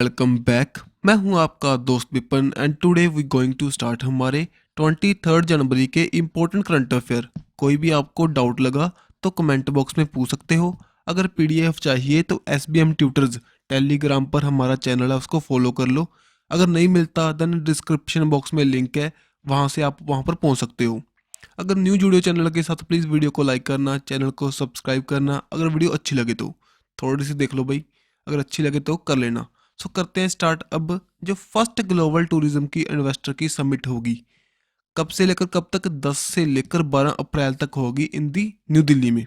Welcome back. मैं हूं आपका दोस्त Vipin and today we going to start हमारे 23 जनवरी के इम्पोर्टेंट करंट अफेयर। कोई भी आपको डाउट लगा तो कमेंट बॉक्स में पूछ सकते हो। अगर पीडीएफ चाहिए तो SBM ट्यूटर्स टेलीग्राम पर हमारा चैनल है, उसको फॉलो कर लो। अगर नहीं मिलता देन डिस्क्रिप्शन बॉक्स में लिंक है, वहाँ से आप वहाँ पर पहुँच सकते हो। अगर न्यू जुड़े चैनल के साथ प्लीज़ वीडियो को लाइक करना, चैनल को सब्सक्राइब करना। अगर वीडियो अच्छी लगे तो थोड़ी सी देख लो भाई, अगर अच्छी लगे तो कर लेना। सो करते हैं स्टार्ट। अब जो फर्स्ट ग्लोबल टूरिज्म की इन्वेस्टर की समिट होगी, कब से लेकर कब तक? 10 से लेकर 12 अप्रैल तक होगी इन दी न्यू दिल्ली में।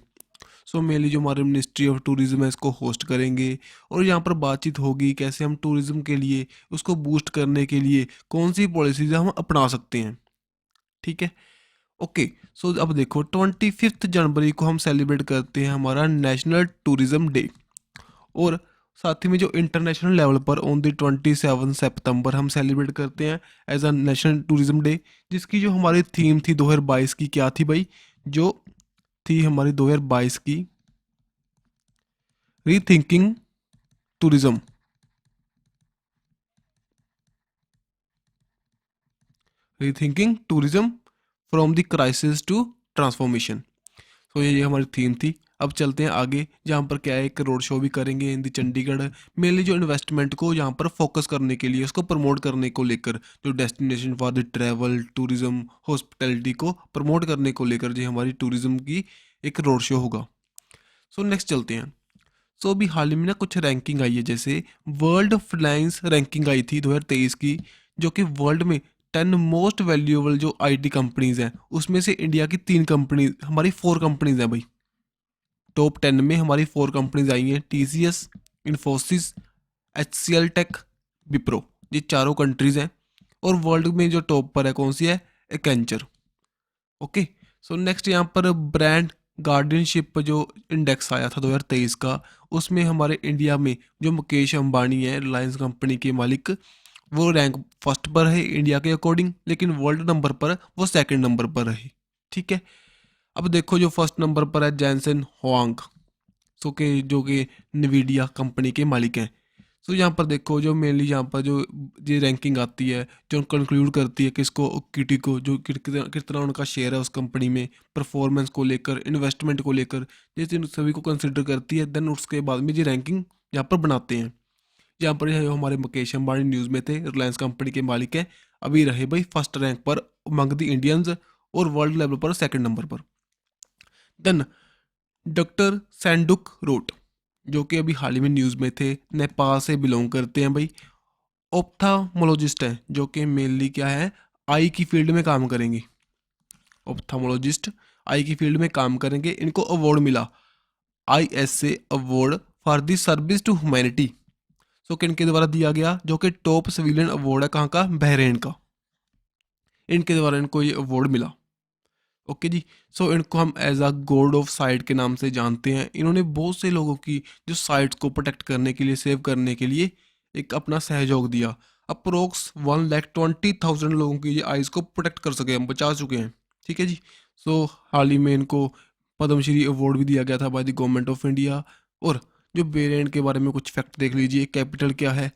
सो मेनली जो हमारे मिनिस्ट्री ऑफ टूरिज्म है इसको होस्ट करेंगे और यहाँ पर बातचीत होगी कैसे हम टूरिज्म के लिए, उसको बूस्ट करने के लिए कौन सी पॉलिसीज हम अपना सकते हैं। ठीक है, ओके। सो अब देखो 25 जनवरी को हम सेलिब्रेट करते हैं हमारा नेशनल टूरिज्म डे, और साथ ही में जो इंटरनेशनल लेवल पर ऑन द 27 सितंबर हम सेलिब्रेट करते हैं as a national tourism day, जिसकी जो हमारी थीम थी 2022 की, क्या थी भाई? जो थी हमारी 2022 की rethinking tourism. Rethinking tourism from the crisis to transformation. तो ये हमारी थीम थी। अब चलते हैं आगे, जहाँ पर क्या है, एक रोड शो भी करेंगे इन दी चंडीगढ़। मेनली जो इन्वेस्टमेंट को यहाँ पर फोकस करने के लिए, उसको प्रमोट करने को लेकर, जो destination for the travel tourism hospitality को प्रमोट करने को लेकर जो हमारी टूरिज्म की एक रोड शो होगा। सो नेक्स्ट चलते हैं। सो अभी हाल ही में ना कुछ रैंकिंग आई है, जैसे वर्ल्ड फ्लाइंस रैंकिंग आई थी 2023 की, जो कि वर्ल्ड में 10 मोस्ट वैल्यूएबल जो IT कंपनीज हैं, उसमें से इंडिया की 3 कंपनी, हमारी 4 कंपनीज हैं भाई। टॉप 10 में हमारी 4 कंपनीज आई हैं, TCS, Infosys, HCL tech, Wipro. ये चारों कंट्रीज हैं। और वर्ल्ड में जो टॉप पर है कौन सी है? एक्सेंचर। ओके। सो नेक्स्ट यहाँ पर ब्रांड गार्डियनशिप जो इंडेक्स आया था 2023 का, उसमें हमारे इंडिया में जो मुकेश अंबानी है, रिलायंस कंपनी के मालिक, वो रैंक फर्स्ट पर है इंडिया के अकॉर्डिंग, लेकिन वर्ल्ड नंबर पर वो सेकंड नंबर पर रही। ठीक है। अब देखो जो फर्स्ट नंबर पर है जैनसन हुआंग, सो के जो कि नवीडिया कंपनी के मालिक हैं। सो यहाँ पर देखो जो मेनली यहाँ पर जो ये रैंकिंग आती है, जो कंक्लूड करती है किसको, इक्विटी को, जो कितना उनका शेयर है उस कंपनी में, परफॉर्मेंस को लेकर, इन्वेस्टमेंट को लेकर, जैसे इन सभी को कंसिडर करती है। देन उसके बाद में ये रैंकिंग यहाँ पर बनाते हैं। यहाँ पर ये हमारे मुकेश अंबानी न्यूज़ में थे, रिलायंस कंपनी के मालिक हैं, अभी रहे भाई फर्स्ट रैंक पर अमंग द इंडियंस, और वर्ल्ड लेवल पर सेकंड नंबर पर। देन डॉक्टर सैंडुक रोट, जो कि अभी हाल ही में न्यूज़ में थे, नेपाल से बिलोंग करते हैं भाई। ऑप्थामोलॉजिस्ट हैं, जो कि मेनली क्या है, आई की फील्ड में काम करेंगे। ऑप्थामोलॉजिस्ट आई की फील्ड में काम करेंगे। इनको अवार्ड मिला, ISA award for the service to humanity. So किनके द्वारा दिया गया? जो कि टॉप सिविलियन अवार्ड है, कहाँ का? बहरीन का। इनके द्वारा इनको ये अवार्ड मिला। ओके जी। सो इनको हम as a god of sight के नाम से जानते हैं। इन्होंने बहुत से लोगों की जो साइट्स को प्रोटेक्ट करने के लिए, सेव करने के लिए एक अपना सहयोग दिया। अप्रोक्स 1,20,000 लोगों की ये आइज़ को प्रोटेक्ट कर सके, हम बचा चुके हैं। ठीक है जी। सो हाल ही में इनको पद्मश्री अवार्ड भी दिया गया था by the government of India. और जो बहरीन के बारे में कुछ फैक्ट देख लीजिए। कैपिटल क्या है?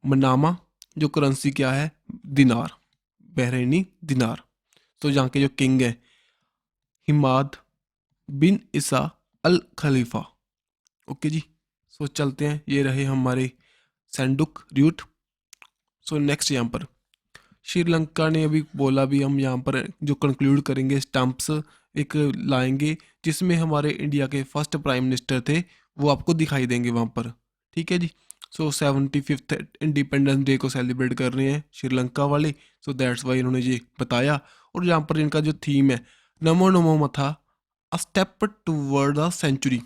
मनामा। जो करेंसी क्या है? दिनार, बहरीनी दिनार। तो यहाँ के जो किंग है हिमाद बिन इसा अल खलीफा। ओके जी। सो चलते हैं, ये रहे हमारे सैंडुक रूट। सो नेक्स्ट यहाँ पर श्रीलंका ने अभी बोला भी, हम यहाँ पर जो कंक्लूड करेंगे स्टैंप्स एक लाएंगे, जिसमें हमारे इंडिया के फर्स्ट प्राइम मिनिस्टर थे, वो आपको दिखाई देंगे वहाँ पर। ठीक है जी। सो 75th इंडिपेंडेंस डे को सेलिब्रेट कर रहे हैं श्रीलंका वाले। सो दैट्स वाई इन्होंने ये बताया। और यहाँ पर इनका जो थीम है, Namo Namo Matha a step toward the century.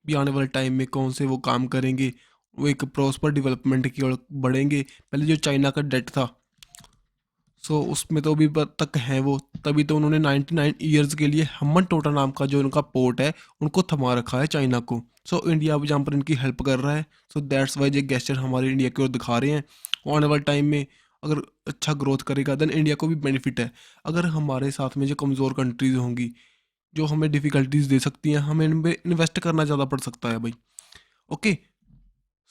भी आने वाले टाइम में कौन से वो काम करेंगे, वो एक प्रॉस्पर डेवलपमेंट की ओर बढ़ेंगे। पहले जो चाइना का डेट था, सो उसमें तो अभी तक हैं वो, तभी तो उन्होंने 99 ईयर्स के लिए हम्मन टोटा नाम का जो उनका पोर्ट है उनको थमा रखा है चाइना को। सो इंडिया अब जहाँ पर इनकी हेल्प कर रहा है। सो दैट्स वाई ये गेस्चर हमारे इंडिया की ओर दिखा रहे हैं। और आने वाले टाइम में अगर अच्छा ग्रोथ करेगा देन इंडिया को भी बेनिफिट है। अगर हमारे साथ में जो कमज़ोर कंट्रीज होंगी, जो हमें डिफ़िकल्टीज दे सकती हैं, हमें इन पर इन्वेस्ट करना ज़्यादा पड़ सकता है भाई। ओके।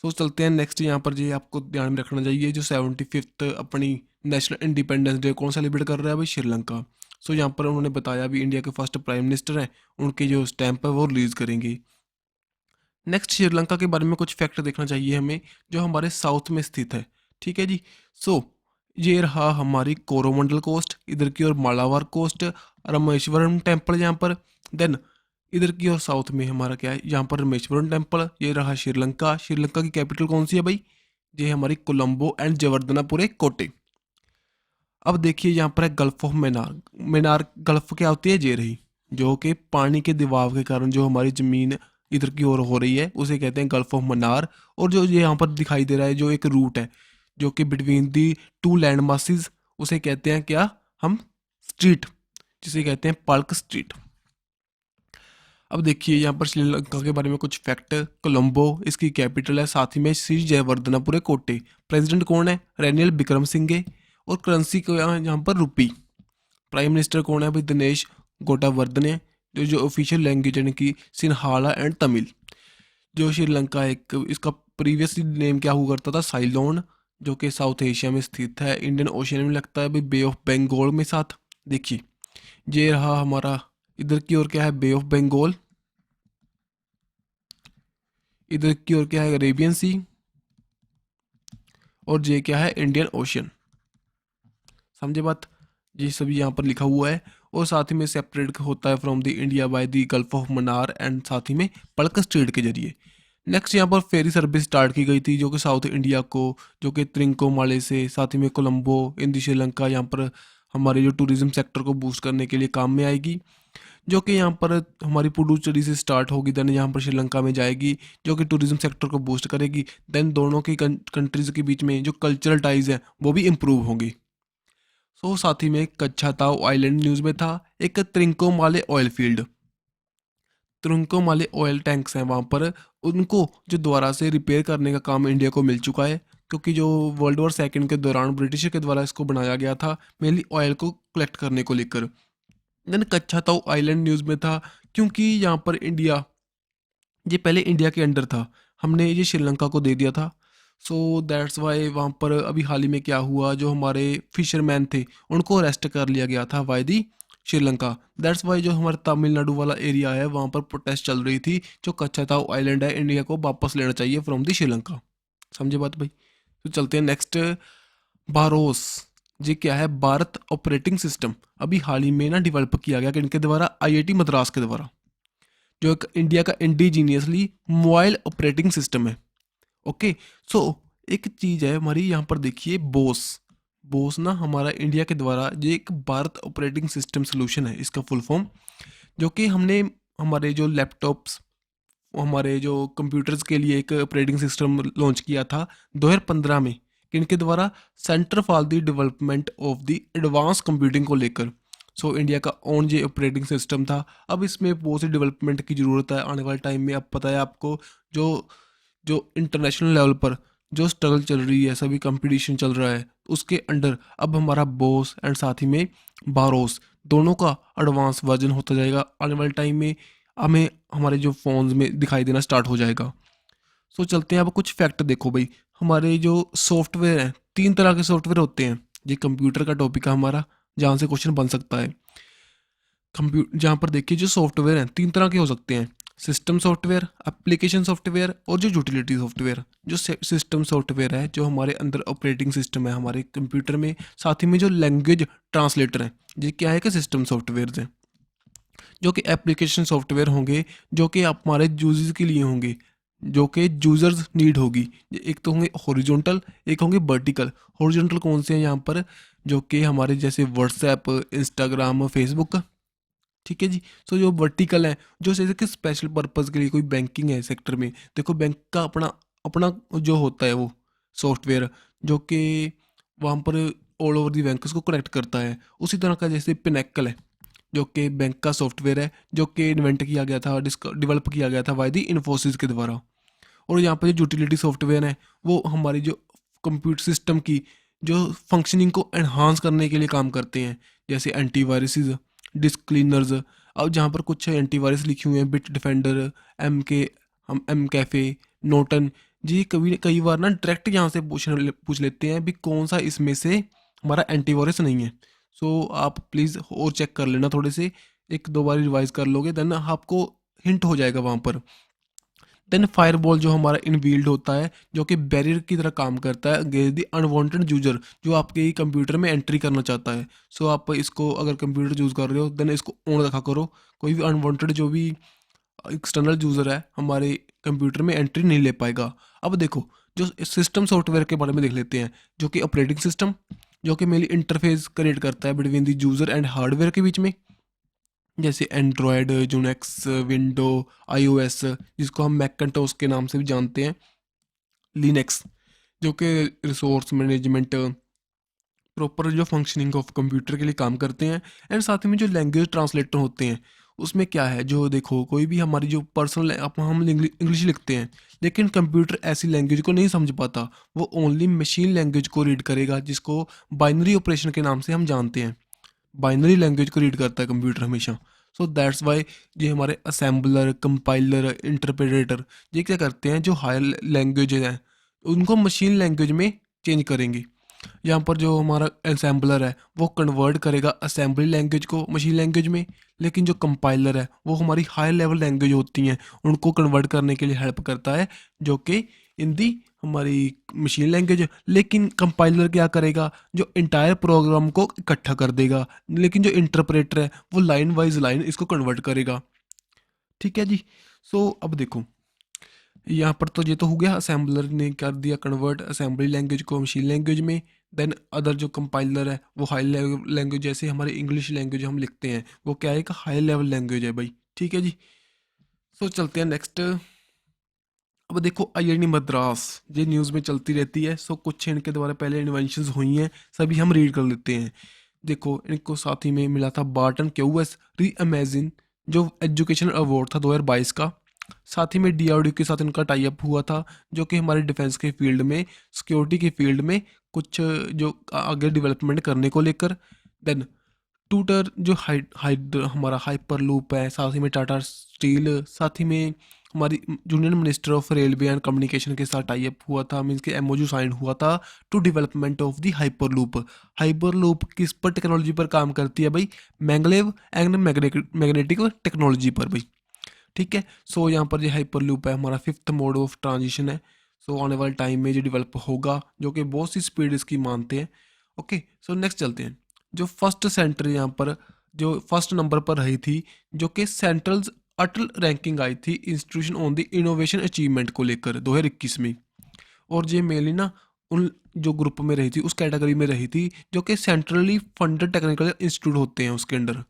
सो चलते हैं नेक्स्ट। यहाँ पर जी आपको ध्यान में रखना चाहिए, जो 75th अपनी नेशनल इंडिपेंडेंस डे कौन सेलिब्रेट कर रहा है भाई, श्रीलंका। सो यहाँ पर उन्होंने बताया भी इंडिया के फर्स्ट प्राइम मिनिस्टर हैं, उनके जो स्टैंप है वो रिलीज़ करेंगे। नेक्स्ट श्रीलंका के बारे में कुछ फैक्ट देखना चाहिए हमें, जो हमारे साउथ में स्थित है। ठीक है जी। सो ये रहा हमारी कोरोमंडल कोस्ट, इधर की ओर मालाबार कोस्ट, रामेश्वरम टेम्पल यहाँ पर। देन इधर की ओर साउथ में हमारा क्या है, यहाँ पर रामेश्वरम टेम्पल। ये रहा श्रीलंका। श्रीलंका की कैपिटल कौन सी है भाई, ये हमारी कोलंबो एंड जवर्दनापुरे कोटे। अब देखिए यहाँ पर है gulf of Mannar. Mannar gulf क्या होती है, ये रही, जो कि पानी के दबाव के कारण जो हमारी ज़मीन इधर की ओर हो रही है उसे कहते हैं गल्फ ऑफ मन्नार। और जो ये यहाँ पर दिखाई दे रहा है जो एक रूट है जो कि between the two land masses, उसे कहते हैं क्या हम, स्ट्रीट, जिसे कहते हैं पल्क स्ट्रीट। अब देखिए यहाँ पर श्रीलंका के बारे में कुछ फैक्ट। कोलंबो इसकी कैपिटल है, साथ ही में श्री जयवर्धनापुरे कोटे। प्रेसिडेंट कौन है, रेनियल विक्रम सिंघे। और करेंसी को यहाँ पर रुपी। प्राइम मिनिस्टर कौन है भाई, दिनेश गोटावर्धने। जो ऑफिशियल लैंग्वेज है इनकी सिन्हाला एंड तमिल। जो श्रीलंका एक इसका प्रीवियस नेम क्या हुआ करता था, साइलोन, जो कि साउथ एशिया में स्थित है, इंडियन ओशियन में लगता है भाई, बे ऑफ बंगाल में साथ। देखिए ये रहा हमारा, इधर की ओर क्या है बे ऑफ बंगाल, इधर की ओर क्या है अरेबियन सी, और ये क्या है इंडियन ओशियन। समझे बात, ये सभी यहाँ पर लिखा हुआ है। और साथ ही में सेपरेट होता है from the India by the gulf of Mannar and साथ ही में पल्क स्ट्रेट के जरिए। नेक्स्ट यहाँ पर फेरी सर्विस स्टार्ट की गई थी, जो कि साउथ इंडिया को, जो कि त्रिंकोमाले से साथ ही में कोलंबो इन दी श्रीलंका, यहाँ पर हमारे जो टूरिज्म सेक्टर को बूस्ट करने के लिए काम में आएगी। जो कि यहाँ पर हमारी पुडुचेरी से स्टार्ट होगी, देन यहाँ पर श्रीलंका में जाएगी, जो कि टूरिज्म सेक्टर को बूस्ट करेगी। देन दोनों की कंट्रीज़ के बीच में जो कल्चरल टाइज है वो भी इम्प्रूव होंगी। सो साथ ही में कच्छाताव आइलैंड न्यूज़ में था एक त्रिंकोमाले ऑयल फील्ड। त्रिंकोमाले ऑयल टैंक्स हैं वहाँ पर, उनको जो दोबारा से रिपेयर करने का काम इंडिया को मिल चुका है, क्योंकि जो वर्ल्ड वॉर सेकंड के दौरान ब्रिटिश के द्वारा इसको बनाया गया था मेनली ऑयल को कलेक्ट करने को लेकर। देन कच्छाताव आइलैंड न्यूज़ में था क्योंकि यहाँ पर इंडिया, ये पहले इंडिया के अंडर था, हमने ये श्रीलंका को दे दिया था। सो दैट्स वाई वहाँ पर अभी हाल ही में क्या हुआ, जो हमारे फिशरमैन थे उनको अरेस्ट कर लिया गया था by the Sri Lanka. That's why जो हमारा तमिलनाडु वाला एरिया है वहाँ पर प्रोटेस्ट चल रही थी, जो कच्छाताव आइलैंड है इंडिया को वापस लेना चाहिए फ्रॉम दी श्रीलंका। समझे बात भाई। तो चलते हैं नेक्स्ट, बारोस। ये क्या है, भारत ऑपरेटिंग सिस्टम। अभी हाल ही में ना डेवलप किया गया किनके द्वारा, आईआईटी मद्रास के द्वारा, जो एक इंडिया का इंडिजीनियसली मोबाइल ऑपरेटिंग सिस्टम है। ओके। सो एक चीज़ है हमारी यहाँ पर देखिए, बोस। बोस ना हमारा इंडिया के द्वारा ये एक भारत ऑपरेटिंग सिस्टम सोल्यूशन है इसका फुल फॉर्म, जो कि हमने हमारे जो लैपटॉप्स, हमारे जो कंप्यूटर्स के लिए एक ऑपरेटिंग सिस्टम लॉन्च किया था 2015 में, किनके द्वारा, centre for the development of the advance computing को लेकर। सो इंडिया का ओन ये ऑपरेटिंग सिस्टम था। अब इसमें बहुत सी डेवलपमेंट की ज़रूरत है आने वाले टाइम में। अब पता है आपको, जो जो इंटरनेशनल लेवल पर जो स्ट्रगल चल रही है, सभी कंपटीशन चल रहा है, उसके अंडर अब हमारा बोस एंड साथ ही में बारोस दोनों का एडवांस वर्जन होता जाएगा। आने वाले टाइम में हमें हमारे जो फ़ोन्स में दिखाई देना स्टार्ट हो जाएगा। सो चलते हैं अब कुछ फैक्ट देखो भाई। हमारे जो सॉफ्टवेयर हैं, 3 तरह के सॉफ्टवेयर होते हैं। ये कंप्यूटर का टॉपिक है हमारा, जहाँ से क्वेश्चन बन सकता है। जहाँ पर देखिए जो सॉफ्टवेयर हैं 3 तरह के हो सकते हैं, सिस्टम सॉफ्टवेयर, एप्लीकेशन सॉफ्टवेयर और जो यूटिलिटी सॉफ्टवेयर। जो सिस्टम सॉफ्टवेयर है, जो हमारे अंदर ऑपरेटिंग सिस्टम है हमारे कंप्यूटर में, साथ ही में जो लैंग्वेज ट्रांसलेटर है, ये क्या है कि सिस्टम सॉफ्टवेयर हैं। जो कि एप्लीकेशन सॉफ्टवेयर होंगे, जो कि हमारे यूजर्स के लिए होंगे, जो कि यूजर्स नीड होगी। एक तो होंगे हॉरिजॉन्टल, एक होंगे वर्टिकल। हॉरिजॉन्टल कौन से हैं यहाँ पर, जो कि हमारे जैसे व्हाट्सएप, इंस्टाग्राम, फेसबुक। ठीक है जी। सो जो वर्टिकल है, जो जैसे कि स्पेशल पर्पज़ के लिए कोई बैंकिंग है सेक्टर में, देखो बैंक का अपना अपना जो होता है वो सॉफ्टवेयर, जो कि वहाँ पर ऑल ओवर दी बैंक उसको कनेक्ट करता है। उसी तरह का जैसे पिनेकल है, जो कि बैंक का सॉफ्टवेयर है, जो कि इन्वेंट किया गया था, डेवलप किया गया था बाय दी इन्फोसिस के द्वारा। और यहाँ पर जो यूटिलिटी सॉफ्टवेयर है, वो हमारी जो कंप्यूटर सिस्टम की जो फंक्शनिंग को एनहांस करने के लिए काम करते हैं, जैसे एंटीवायरसेस, डिस्क क्लीनर्स। अब जहाँ पर कुछ एंटीवायरस लिखे हुए हैं, बिट डिफेंडर, एम के, हम एम कैफ़े, नोटन, जी कभी कई बार ना डायरेक्ट यहाँ से पूछ लेते हैं भी कौन सा इसमें से हमारा एंटीवायरस नहीं है। सो आप प्लीज़ और चेक कर लेना थोड़े से, एक दो बार रिवाइज कर लोगे देन आपको हिंट हो जाएगा वहाँ पर। देन फायरबॉल जो हमारा इनबिल्ड होता है, जो कि बैरियर की तरह काम करता है अगेंस्ट द अनवांटेड यूजर जो आपके कंप्यूटर में एंट्री करना चाहता है। सो आप इसको अगर कंप्यूटर यूज़ कर रहे हो देन इसको ऑन रखा करो। कोई भी अनवांटेड जो भी एक्सटर्नल यूज़र है हमारे कंप्यूटर में एंट्री नहीं ले पाएगा। अब देखो जो सिस्टम सॉफ्टवेयर के बारे में देख लेते हैं, जो कि ऑपरेटिंग सिस्टम जो कि मेनली इंटरफेस क्रिएट करता है between the user and hardware के बीच में, जैसे एंड्रॉयड, यूनेक्स, विंडो, आईओएस, जिसको हम मैकइंटोश के नाम से भी जानते हैं, लिनक्स, जो कि रिसोर्स मैनेजमेंट, प्रॉपर जो फंक्शनिंग ऑफ कंप्यूटर के लिए काम करते हैं। एंड साथ में जो लैंग्वेज ट्रांसलेटर होते हैं, उसमें क्या है, जो देखो कोई भी हमारी जो पर्सनल हम इंग्लिश लिखते हैं, लेकिन कंप्यूटर ऐसी लैंग्वेज को नहीं समझ पाता। वो ओनली मशीन लैंग्वेज को रीड करेगा, जिसको बाइनरी ऑपरेशन के नाम से हम जानते हैं। बाइनरी लैंग्वेज को रीड करता है कंप्यूटर हमेशा। सो दैट्स वाई ये हमारे असेंबलर, कंपाइलर, इंटरप्रेटर ये क्या करते हैं, जो हायर लैंग्वेज हैं उनको मशीन लैंग्वेज में चेंज करेंगे। यहाँ पर जो हमारा असेंबलर है वो कन्वर्ट करेगा असेंबली लैंग्वेज को मशीन लैंग्वेज में, लेकिन जो कंपाइलर है वो हमारी हाई लेवल लैंग्वेज होती हैं उनको कन्वर्ट करने के लिए हेल्प करता है, जो कि इन दी हमारी मशीन लैंग्वेज। लेकिन कंपाइलर क्या करेगा, जो इंटायर प्रोग्राम को इकट्ठा कर देगा, लेकिन जो इंटरप्रेटर है वो लाइन वाइज लाइन इसको कन्वर्ट करेगा। ठीक है जी। सो अब देखो यहाँ पर तो ये तो हो गया, असेंबलर ने कर दिया कन्वर्ट असेंबली लैंग्वेज को मशीन लैंग्वेज में। देन अदर जो कंपाइलर है वो हाई लेवल लैंग्वेज, जैसे हमारी इंग्लिश लैंग्वेज हम लिखते हैं वो क्या है, एक हाई लेवल लैंग्वेज है भाई। ठीक है जी। सो चलते हैं नेक्स्ट। अब देखो आईआईटी मद्रास ये न्यूज़ में चलती रहती है। सो कुछ इनके द्वारा पहले इन्वेंशंस हुई हैं, सभी हम रीड कर लेते हैं। देखो इनको साथ ही में मिला था बार्टन क्यूएस री इमेजिन, जो एजुकेशन अवार्ड था 2022 का। साथ ही में डीआरडीओ के साथ इनका टाई अप हुआ था, जो कि हमारे डिफेंस के फील्ड में, सिक्योरिटी के फील्ड में कुछ जो आगे डेवलपमेंट करने को लेकर। देन टूटर जो हाइड हमारा हाइपर लूप है, साथ ही में टाटा स्टील, साथ ही में हमारी union minister of railway and communication के साथ टाई अप हुआ था, मीन्स के एमओयू साइन हुआ था to development of the hyperloop. Hyperloop किस पर टेक्नोलॉजी पर काम करती है भाई, मैंगलेव एंड मैग्नेटिक टेक्नोलॉजी पर भाई। ठीक है। सो यहाँ पर ये हाइपर लूप है हमारा फिफ्थ मोड ऑफ ट्रांजिशन है। सो आने वाले टाइम में ये डेवलप होगा, जो कि बहुत सी स्पीड इसकी मानते हैं। ओके। सो नेक्स्ट चलते हैं। जो फर्स्ट सेंटर यहाँ पर जो फर्स्ट नंबर पर रही थी, जो कि सेंट्रल अटल रैंकिंग आई थी institution on the innovation achievement को लेकर 2021 में। और ये मेनली ना उन जो ग्रुप में रही थी, उस कैटेगरी में रही थी जो कि सेंट्रली फंडेड टेक्निकल इंस्टीट्यूट होते हैं उसके अंडर।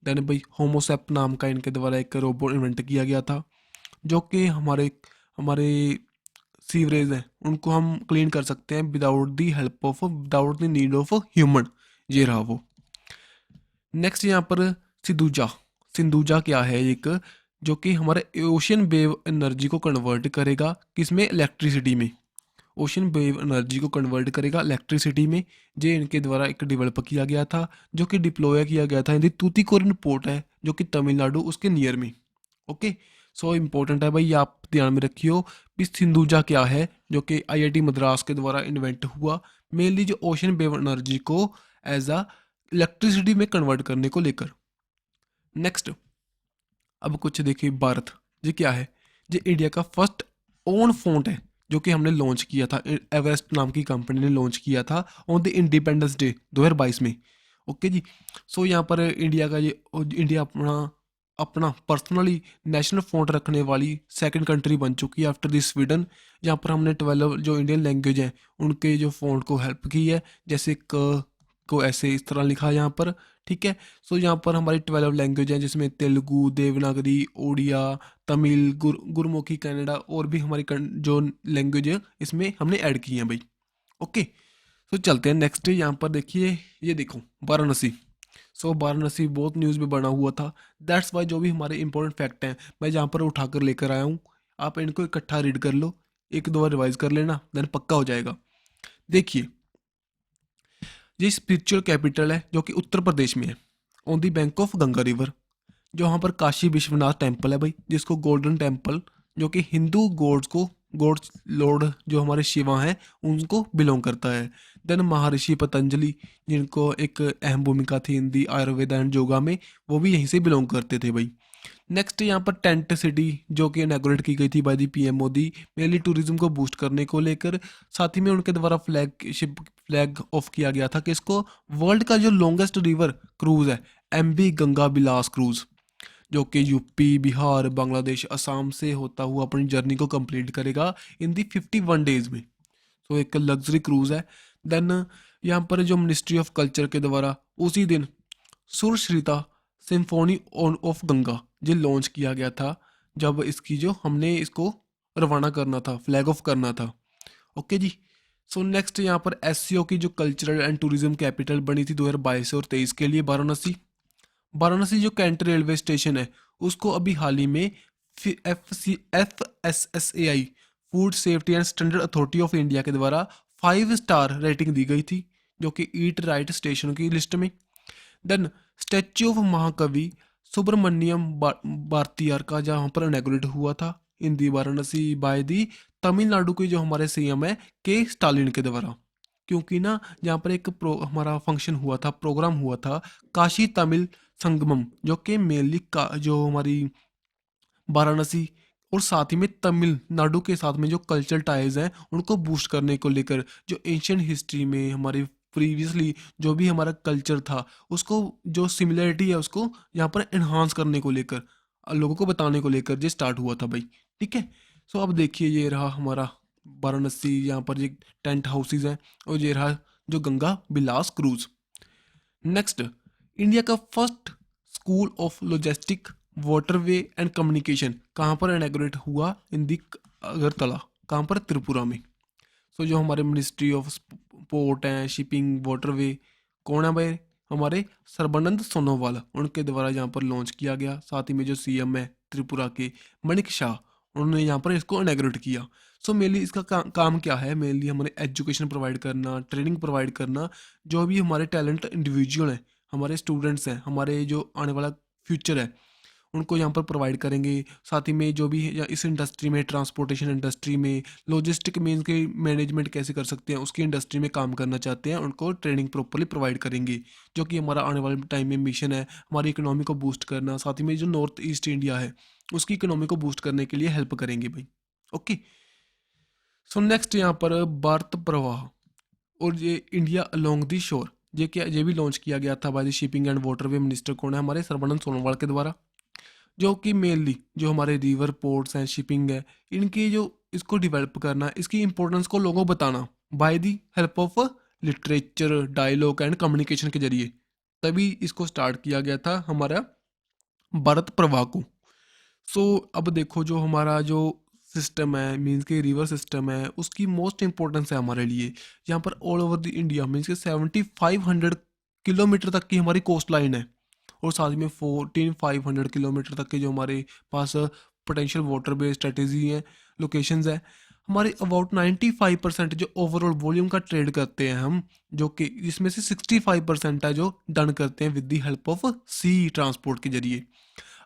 देन भाई होमोसेप नाम का इनके द्वारा एक रोबोट इन्वेंट किया गया था, जो कि हमारे हमारे सीवरेज हैं उनको हम क्लीन कर सकते हैं without the help of, without the need of human. ये रहा वो। नेक्स्ट यहाँ पर सिंधुजा। सिंधुजा क्या है, एक जो कि हमारे ओशियन वेव एनर्जी को कन्वर्ट करेगा किसमें, इलेक्ट्रिसिटी में। ओशन वेव एनर्जी को कन्वर्ट करेगा इलेक्ट्रिसिटी में। ये इनके द्वारा एक डेवलप किया गया था, जो कि डिप्लॉय किया गया था इन तूतीकोरिन पोर्ट है, जो कि तमिलनाडु उसके नियर में। ओके। सो इम्पोर्टेंट है भाई, ये आप ध्यान में रखियो कि सिंधुजा क्या है, जो कि आईआईटी मद्रास के द्वारा इन्वेंट हुआ, मेनली जो ओशन वेव एनर्जी को एज अ इलेक्ट्रिसिटी में कन्वर्ट करने को लेकर। नेक्स्ट अब कुछ देखिए, भारत ये क्या है, ये इंडिया का फर्स्ट ओन फोन है, जो कि हमने लॉन्च किया था, एवरेस्ट नाम की कंपनी ने लॉन्च किया था ऑन द इंडिपेंडेंस डे 2022 में। ओके जी। सो यहाँ पर इंडिया का ये इंडिया अपना अपना पर्सनली नेशनल फ़ॉन्ट रखने वाली सेकंड कंट्री बन चुकी है आफ्टर द स्वीडन। यहाँ पर हमने 12 जो इंडियन लैंग्वेज हैं उनके जो फ़ॉन्ट को हेल्प की है, जैसे क को ऐसे इस तरह लिखा है यहाँ पर। ठीक है। सो यहाँ पर हमारी 12 लैंग्वेज हैं, जिसमें तेलुगु, देवनागरी, ओडिया, तमिल, गुरमुखी, कन्नड़ा और भी हमारी जो लैंग्वेज है इसमें हमने ऐड की हैं भाई। ओके। सो चलते हैं नेक्स्ट। यहाँ पर देखिए, ये देखो वाराणसी। सो वाराणसी बहुत न्यूज़ में बना हुआ था। दैट्स वाई जो भी हमारे इंपॉर्टेंट फैक्ट हैं मैं यहाँ पर उठाकर लेकर आया हूँ, आप इनको इकट्ठा रीड कर लो, एक दो बार रिवाइज कर लेना, देन पक्का हो जाएगा। देखिए ये स्पिरिचुअल कैपिटल है, जो कि उत्तर प्रदेश में है, on the bank of Ganga river. जो वहाँ पर काशी विश्वनाथ टेम्पल है भाई, जिसको गोल्डन टेम्पल, जो कि हिंदू गॉड्स को गॉड लॉर्ड जो हमारे शिवा हैं उनको बिलोंग करता है। देन महर्षि पतंजलि, जिनको एक अहम भूमिका थी हिंदी आयुर्वेदा एंड योगा में, वो भी यहीं से बिलोंग करते थे भाई। नेक्स्ट यहाँ पर टेंट सिटी जो कि इनॉग्रेट की गई थी by the PM Modi, mainly tourism को बूस्ट करने को लेकर। साथ ही में उनके द्वारा फ्लैग ऑफ किया गया था कि इसको वर्ल्ड का जो लॉन्गेस्ट रिवर क्रूज है एमबी गंगा बिलास क्रूज, जो कि यूपी, बिहार, बांग्लादेश, असम से होता हुआ अपनी जर्नी को कंप्लीट करेगा इन दी 51 डेज में। तो एक लग्जरी क्रूज है। देन यहाँ पर जो मिनिस्ट्री ऑफ कल्चर के द्वारा उसी दिन सुरश्रिता सिम्फोनी ऑफ गंगा जो लॉन्च किया गया था, जब इसकी जो हमने इसको रवाना करना था, फ्लैग ऑफ करना था। ओके जी। सो नेक्स्ट यहाँ पर एससीओ की जो कल्चरल एंड टूरिज्म कैपिटल बनी थी 2022 और 23 के लिए वाराणसी जो कैंट रेलवे स्टेशन है उसको अभी हाल ही में FSSAI food safety and standard authority of India के द्वारा 5 स्टार रेटिंग दी गई थी, जो कि ईट राइट स्टेशन की लिस्ट में। देन स्टैच्यू ऑफ महाकवि सुब्रमण्यम भारतीयार का जहाँ पर इनॉग्रेट हुआ था in the Varanasi by the Tamil Nadu के जो हमारे सीएम है के स्टालिन के द्वारा। क्योंकि ना यहाँ पर एक हमारा फंक्शन हुआ था, प्रोग्राम हुआ था काशी तमिल संगमम, जो कि मेनली का जो हमारी वाराणसी और साथ ही में तमिलनाडु के साथ में जो कल्चरल टाइज हैं उनको बूस्ट करने को लेकर, जो एंशियंट हिस्ट्री में हमारे प्रीवियसली जो भी हमारा कल्चर था उसको जो सिमिलरिटी है उसको यहाँ पर एनहांस करने को लेकर, लोगों को बताने को लेकर ये स्टार्ट हुआ था भाई। ठीक है। सो अब देखिए ये रहा हमारा वाराणसी, यहाँ पर ये टेंट हाउसेज हैं, और ये रहा जो Ganga Bilas cruise. Next, India का first school of logistic waterway and communication कहाँ पर इनॉग्रेट हुआ इन दी अगरतला, कहाँ पर, त्रिपुरा में। सो जो हमारे मिनिस्ट्री ऑफ पोर्ट हैं, शिपिंग, वाटरवे, कौन है भाई, हमारे सर्बानंद सोनोवाल, उनके द्वारा यहाँ पर लॉन्च किया गया। साथ ही में जो सीएम है त्रिपुरा के मणिक शाह, उन्होंने यहाँ पर इसको इनॉग्रेट किया। सो मेनली इसका काम क्या है, मेनली हमारे एजुकेशन प्रोवाइड करना, ट्रेनिंग प्रोवाइड करना, जो भी हमारे टैलेंट इंडिविजुअल हैं, हमारे स्टूडेंट्स हैं, हमारे जो आने वाला फ्यूचर है उनको यहाँ पर प्रोवाइड करेंगे। साथ ही में जो भी इस इंडस्ट्री में, ट्रांसपोर्टेशन इंडस्ट्री में, लॉजिस्टिक मीन्स के मैनेजमेंट कैसे कर सकते हैं उसकी इंडस्ट्री में काम करना चाहते हैं, उनको ट्रेनिंग प्रॉपरली प्रोवाइड करेंगे, जो कि हमारा आने वाले टाइम में मिशन है हमारी इकोनॉमी को बूस्ट करना। साथ ही में जो नॉर्थ ईस्ट इंडिया है उसकी इकोनॉमी को बूस्ट करने के लिए हेल्प करेंगे भाई। ओके। सो नेक्स्ट यहाँ पर भारत प्रवाह और ये इंडिया अलोंग दी शोर, ये भी लॉन्च किया गया था by the shipping and waterway minister, कौन है, हमारे सर्बानंद सोनोवाल के द्वारा। जो कि मेनली जो हमारे रिवर पोर्ट्स हैं, शिपिंग है, इनकी जो इसको डेवलप करना, इसकी इंपॉर्टेंस को लोगों को बताना by the help of literature, dialogue and communication के जरिए, तभी इसको स्टार्ट किया गया था हमारा भारत प्रवाह को। सो अब देखो जो हमारा जो सिस्टम है, मीन्स के रिवर सिस्टम है, उसकी मोस्ट इंपॉर्टेंस है हमारे लिए। यहाँ पर all over the India means के 7500 किलोमीटर तक की हमारी कोस्ट लाइन है, और साथ में 14500 किलोमीटर तक के जो हमारे पास पोटेंशियल वाटर बेस्ड स्ट्रेटेजी हैं, लोकेशंस है। हमारे अबाउट 95% जो ओवरऑल वॉल्यूम का ट्रेड करते हैं हम, जो कि इसमें से 65% है जो डन करते हैं with the help of sea transport के जरिए।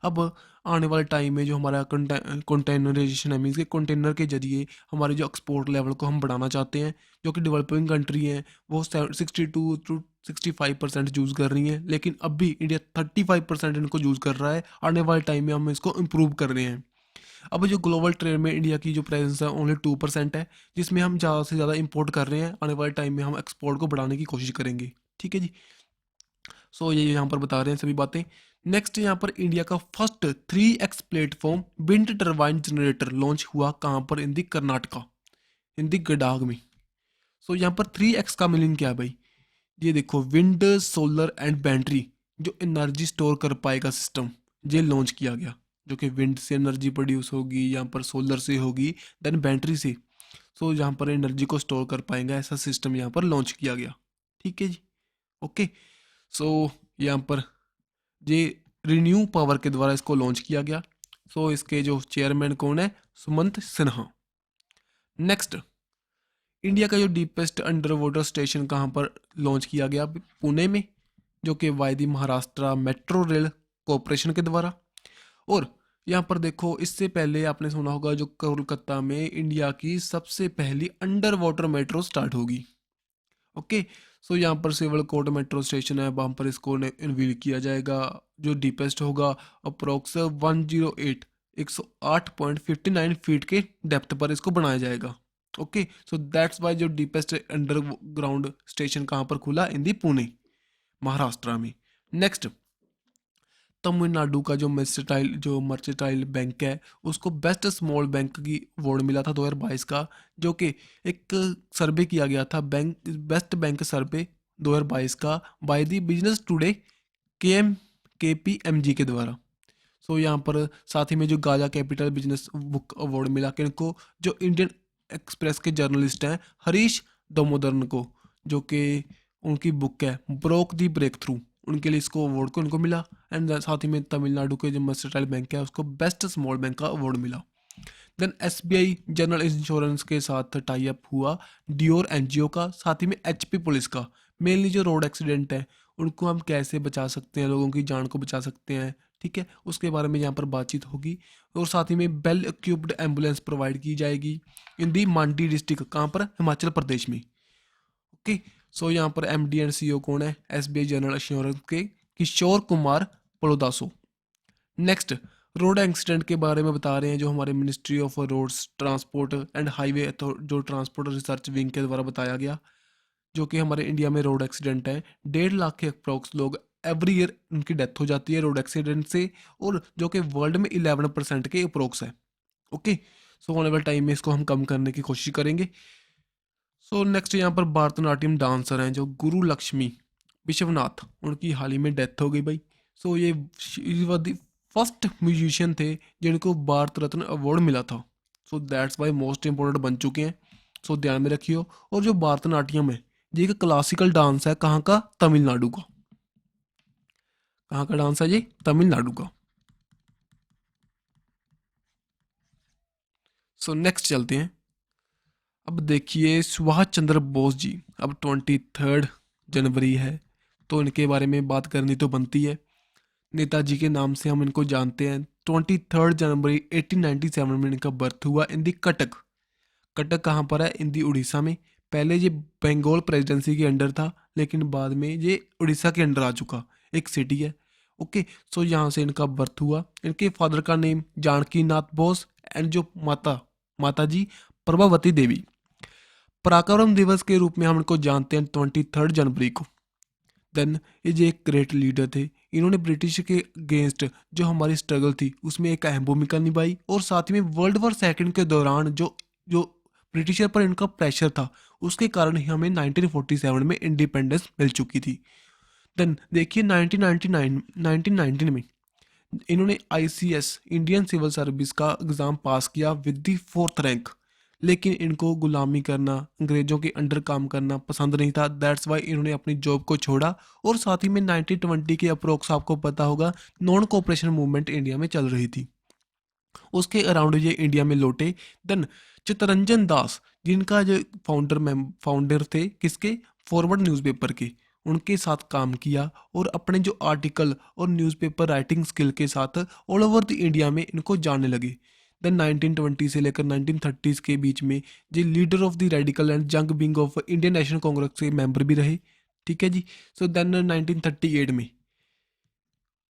अब आने वाले टाइम में जो हमारा कंटेनराइजेशन है, मीन्स के कंटेनर के जरिए हमारे जो एक्सपोर्ट लेवल को हम बढ़ाना चाहते हैं, जो कि डेवलपिंग कंट्री हैं वो 62 to 65% यूज़ कर रही हैं, लेकिन अब भी इंडिया 35% इनको यूज़ कर रहा है। आने वाले टाइम में हम इसको इम्प्रूव कर रहे हैं। अब जो ग्लोबल ट्रेड में इंडिया की जो प्रेजेंस है ओनली 2% है, जिसमें हम ज़्यादा से ज़्यादा इंपोर्ट कर रहे हैं। आने वाले टाइम में हम एक्सपोर्ट को बढ़ाने की कोशिश करेंगे। ठीक है जी। सो ये यहाँ पर बता रहे हैं सभी बातें। नेक्स्ट यहाँ पर इंडिया का first 3x platform wind turbine generator launch हुआ, कहाँ पर, इन दी कर्नाटका, इन दी गडाग में। सो यहाँ पर 3x का मीनिंग क्या है भाई, ये देखो, विंड, सोलर एंड बैटरी जो एनर्जी स्टोर कर पाएगा सिस्टम, ये लॉन्च किया गया, जो कि विंड से एनर्जी प्रोड्यूस होगी, यहाँ पर सोलर से होगी, देन बैटरी से। सो यहाँ पर एनर्जी को स्टोर कर पाएंगे, ऐसा सिस्टम यहाँ पर लॉन्च किया गया। ठीक है जी। ओके। सो यहाँ पर ये रिन्यू पावर के द्वारा इसको लॉन्च किया गया। सो इसके जो चेयरमैन कौन है, सुमंत सिन्हा। नेक्स्ट, इंडिया का जो डीपेस्ट अंडर वाटर स्टेशन कहाँ पर लॉन्च किया गया, पुणे में, जो कि वायदी महाराष्ट्र मेट्रो रेल कॉरपोरेशन के द्वारा। और यहाँ पर देखो, इससे पहले आपने सुना होगा जो कोलकाता में इंडिया की सबसे पहली अंडर वाटर मेट्रो स्टार्ट होगी। ओके, सो यहाँ पर सिविल कोर्ट मेट्रो स्टेशन है, वहाँ पर इसको अनवील किया जाएगा, जो डीपेस्ट होगा अप्रोक्स 108 108.59 फीट के डेप्थ पर इसको बनाया जाएगा। ओके, सो दैट्स वाई जो डीपेस्ट अंडरग्राउंड स्टेशन कहाँ पर खुला, इन दी पुणे, महाराष्ट्र में। नेक्स्ट, तमिलनाडु का जो मर्चेंटाइल बैंक है, उसको बेस्ट स्मॉल बैंक की अवार्ड मिला था 2022 का, जो कि एक सर्वे किया गया था, बेस्ट बैंक सर्वे 2022 का by the business today KPMG के द्वारा। सो यहाँ पर साथ ही में जो Gaza capital business book award मिला किनको, जो इंडियन एक्सप्रेस के जर्नलिस्ट हैं हरीश दामोदरन को, जो कि उनकी बुक है ब्रोक दी ब्रेक थ्रू, उनके लिए इसको अवार्ड को उनको मिला। एंड साथ ही में तमिलनाडु के जो मर्केंटाइल बैंक है उसको बेस्ट स्मॉल बैंक का अवार्ड मिला। देन SBI जनरल इंश्योरेंस के साथ टाई अप हुआ डियोर NGO का, साथ ही में HP पुलिस का। मेनली जो रोड एक्सीडेंट है उनको हम कैसे बचा सकते हैं, लोगों की जान को बचा सकते हैं, ठीक है, उसके बारे में यहाँ पर बातचीत होगी। और साथ ही में वेल इक्विप्ड एम्बुलेंस प्रोवाइड की जाएगी इन दी मांडी डिस्ट्रिक्ट, कहाँ पर, हिमाचल प्रदेश में। ओके, सो यहाँ पर MD एंड CEO कौन है, SBI जनरल इंश्योरेंस के किशोर कुमार पलोदासो। नेक्स्ट, रोड एक्सीडेंट के बारे में बता रहे हैं, जो हमारे ministry of roads transport and highway जो ट्रांसपोर्ट रिसर्च विंग के द्वारा बताया गया, जो कि हमारे इंडिया में रोड एक्सीडेंट है 1.5 लाख के अप्रॉक्स लोग एवरी ईयर उनकी डेथ हो जाती है रोड एक्सीडेंट से, और जो कि वर्ल्ड में 11% के अप्रॉक्स है। ओके, सो आने वाले टाइम में इसको हम कम करने की कोशिश करेंगे। सो नेक्स्ट, यहाँ पर भरतनाट्यम डांसर हैं जो गुरु लक्ष्मी विश्वनाथ, उनकी हाल ही में डेथ हो गई भाई। सो ये फर्स्ट म्यूजिशियन थे जिनको भारत रत्न अवार्ड मिला था। So that's why most important बन चुके हैं, सो ध्यान में रखियो। और जो भरतनाट्यम है ये एक क्लासिकल डांस है, कहाँ का, तमिलनाडु का। कहाँ का डांस है ये, तमिलनाडु का। सो नेक्स्ट चलते हैं। अब देखिए सुभाष चंद्र बोस जी, अब 23 जनवरी है तो इनके बारे में बात करनी तो बनती है। नेताजी के नाम से हम इनको जानते हैं। 23 जनवरी 1897 में इनका बर्थ हुआ इन दी कटक। कटक कहाँ पर है, इन दी उड़ीसा में। पहले ये बंगाल प्रेसिडेंसी के अंडर था, लेकिन बाद में ये उड़ीसा के अंडर आ चुका, एक सिटी है। ओके, सो यहाँ से इनका बर्थ हुआ। इनके फादर का नेम जानकी नाथ बोस, एंड जो माता जी प्रभावती देवी। पराक्रम दिवस के रूप में हम इनको जानते हैं 23 जनवरी को। देन ये जो एक ग्रेट लीडर थे, इन्होंने ब्रिटिश के अगेंस्ट जो हमारी स्ट्रगल थी उसमें एक अहम भूमिका निभाई, और साथ ही में वर्ल्ड वॉर सेकंड के दौरान जो जो ब्रिटिशर पर इनका प्रेशर था उसके कारण ही हमें 1947 में इंडिपेंडेंस मिल चुकी थी। देन देखिए 1919 में इन्होंने ICS इंडियन सिविल सर्विस का एग्ज़ाम पास किया विद दी 4th रैंक, लेकिन इनको गुलामी करना, अंग्रेजों के अंडर काम करना पसंद नहीं था। दैट्स वाई इन्होंने अपनी जॉब को छोड़ा। और साथ ही में 1920 के अप्रोक्स, आपको पता होगा, नॉन कोऑपरेशन मूवमेंट इंडिया में चल रही थी, उसके अराउंड ये इंडिया में लौटे। देन चित्तरंजन दास, जिनका जो फाउंडर थे किसके, फॉरवर्ड न्यूज़पेपर के, उनके साथ काम किया और अपने जो आर्टिकल और न्यूज़पेपर राइटिंग स्किल के साथ ऑल ओवर द इंडिया में इनको जानने लगे। देन 1920 से लेकर 1930 के बीच में ये leader of the radical and young wing of Indian National Congress के मेंबर भी रहे, ठीक है जी। सो देन 1938 में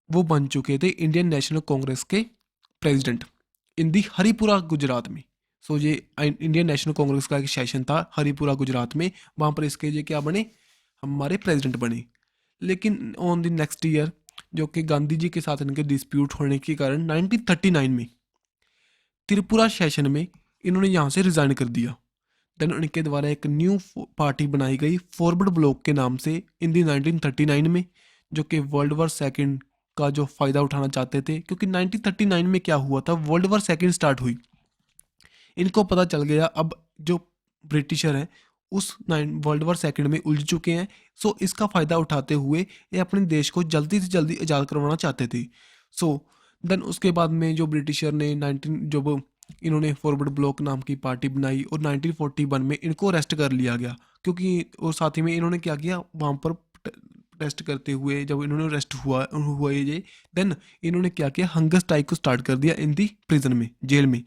वो बन चुके थे इंडियन नेशनल कांग्रेस के प्रेसिडेंट इन दी हरिपुरा गुजरात में। सो ये इंडियन नेशनल कांग्रेस का एक सेशन था हरिपुरा गुजरात में, वहाँ पर इसके ये क्या बने, हमारे प्रेसिडेंट बने। लेकिन ऑन द नेक्स्ट ईयर, जो कि गांधी जी के साथ इनके डिस्प्यूट होने के कारण 1939 में त्रिपुरा सेशन में इन्होंने यहाँ से रिज़ाइन कर दिया। देन उनके द्वारा एक न्यू पार्टी बनाई गई फॉरवर्ड ब्लॉक के नाम से इन दी 1939 में, जो कि वर्ल्ड वॉर सेकंड का जो फ़ायदा उठाना चाहते थे, क्योंकि 1939 में क्या हुआ था, वर्ल्ड वॉर सेकंड स्टार्ट हुई। इनको पता चल गया अब जो ब्रिटिशर हैं उस वर्ल्ड वॉर सेकंड में उलझ चुके हैं। सो इसका फ़ायदा उठाते हुए ये अपने देश को जल्दी से जल्दी आज़ाद करवाना चाहते थे। सो देन उसके बाद में जो ब्रिटिशर ने इन्होंने फॉरवर्ड ब्लॉक नाम की पार्टी बनाई और 1941 में इनको अरेस्ट कर लिया गया, क्योंकि और साथ ही में इन्होंने क्या किया, वहाँ पर रेस्ट करते हुए, जब इन्होंने रेस्ट हुआ ये, देन इन्होंने क्या किया, हंगर स्ट्राइक को स्टार्ट कर दिया इन दी प्रिजन में, जेल में।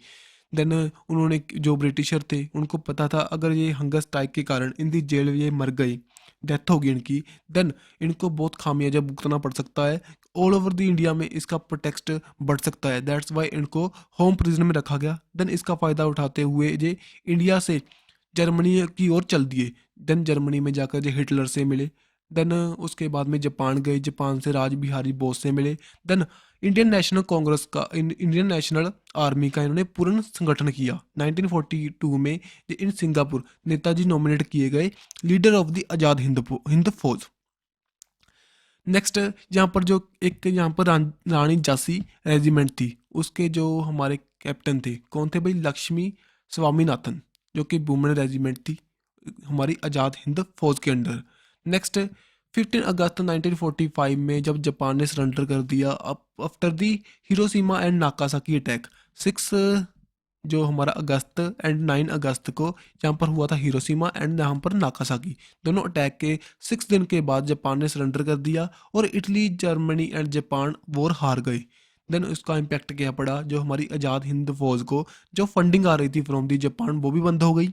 देन उन्होंने, जो ब्रिटिशर थे उनको पता था अगर ये हंगर स्ट्राइक के कारण इन दी जेल ये मर गए, डेथ होगी इनकी, देन इनको बहुत खामियाजा भुगतना पड़ सकता है, ऑल ओवर द इंडिया में इसका प्रोटेक्स्ट बढ़ सकता है। दैट्स वाई इनको होम प्रिजन में रखा गया। देन इसका फ़ायदा उठाते हुए ये इंडिया से जर्मनी की ओर चल दिए। देन जर्मनी में जाकर ये हिटलर से मिले। देन उसके बाद में जापान गए, जापान से राज बिहारी बोस से मिले। देन इंडियन नेशनल कांग्रेस का, इंडियन नेशनल आर्मी का इन्होंने पूर्ण संगठन किया। 1942 में ये इन सिंगापुर नेताजी नॉमिनेट किए गए leader of the Azad Hind फौज। नेक्स्ट यहाँ पर जो एक यहाँ पर रानी झांसी रेजिमेंट थी, उसके जो हमारे कैप्टन थे कौन थे भाई, लक्ष्मी स्वामीनाथन, जो कि वुमेन रेजिमेंट थी हमारी आज़ाद हिंद फौज के अंडर। नेक्स्ट 15 अगस्त 1945 में जब जापान ने सरेंडर कर दिया after the Hiroshima and Nagasaki attack. 6 जो हमारा अगस्त एंड 9 अगस्त को यहाँ पर हुआ था हिरोशिमा एंड यहाँ पर नागासाकी, दोनों अटैक के 6 दिन के बाद जापान ने सरेंडर कर दिया और Italy, Germany and Japan war हार गए। देन उसका इम्पैक्ट क्या पड़ा, जो हमारी आज़ाद हिंद फौज को जो फंडिंग आ रही थी फ्रॉम दी जापान वो भी बंद हो गई।